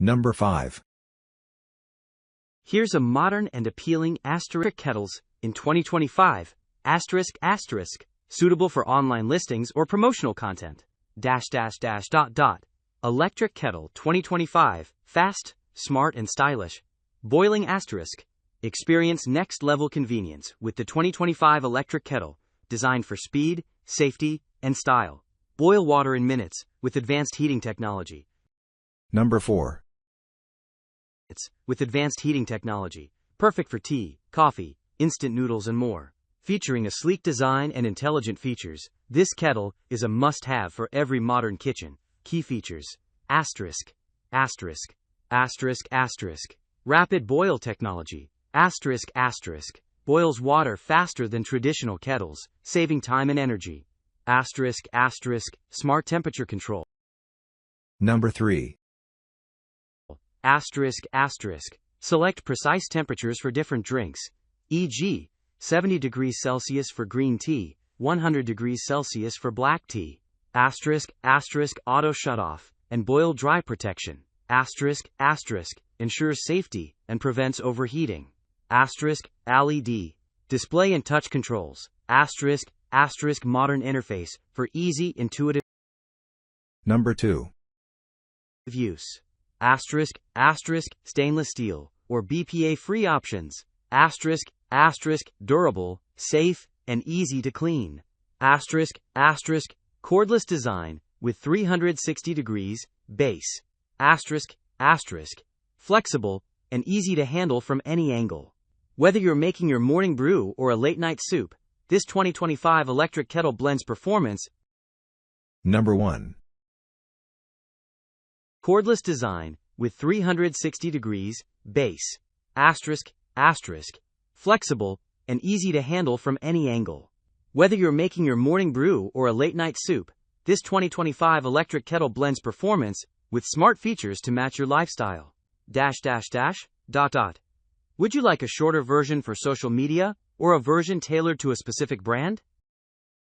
Number 5. Here's a modern and appealing asterisk kettles in 2025, asterisk asterisk, suitable for online listings or promotional content. Dash dash dash dot dot. Electric kettle 2025, fast, smart and stylish. Boiling asterisk. Experience next level convenience with the 2025 electric kettle, designed for speed, safety, and style. Boil water in minutes with advanced heating technology. Number 4. With advanced heating technology, perfect for tea, coffee, instant noodles and more. Featuring a sleek design and intelligent features, this kettle is a must-have for every modern kitchen. Key features: asterisk, asterisk, asterisk, asterisk. Rapid boil technology, asterisk, asterisk. Boils water faster than traditional kettles, saving time and energy. Asterisk, asterisk. Smart temperature control. Number 3. Asterisk, asterisk. Select precise temperatures for different drinks, e.g., 70 degrees Celsius for green tea, 100 degrees Celsius for black tea. Asterisk, asterisk. Auto shutoff and boil dry protection. Asterisk, asterisk. Ensures safety and prevents overheating. Asterisk, LED. Display and touch controls. Asterisk, asterisk. Modern interface for easy, intuitive Number 2. use. Asterisk, asterisk. Stainless steel or BPA-free options. Asterisk, asterisk. Durable, safe, and easy to clean. Asterisk, asterisk. Cordless design with 360 degrees base. Asterisk, asterisk. Flexible and easy to handle from any angle. Whether you're making your morning brew or a late-night soup, this 2025 electric kettle blends performance. Number 1. Cordless design with 360 degrees base. Asterisk, asterisk. Flexible and easy to handle from any angle. Whether you're making your morning brew or a late-night soup, this 2025 electric kettle blends performance with smart features to match your lifestyle. Dash dash dash dot dot. Would you like a shorter version for social media or a version tailored to a specific brand?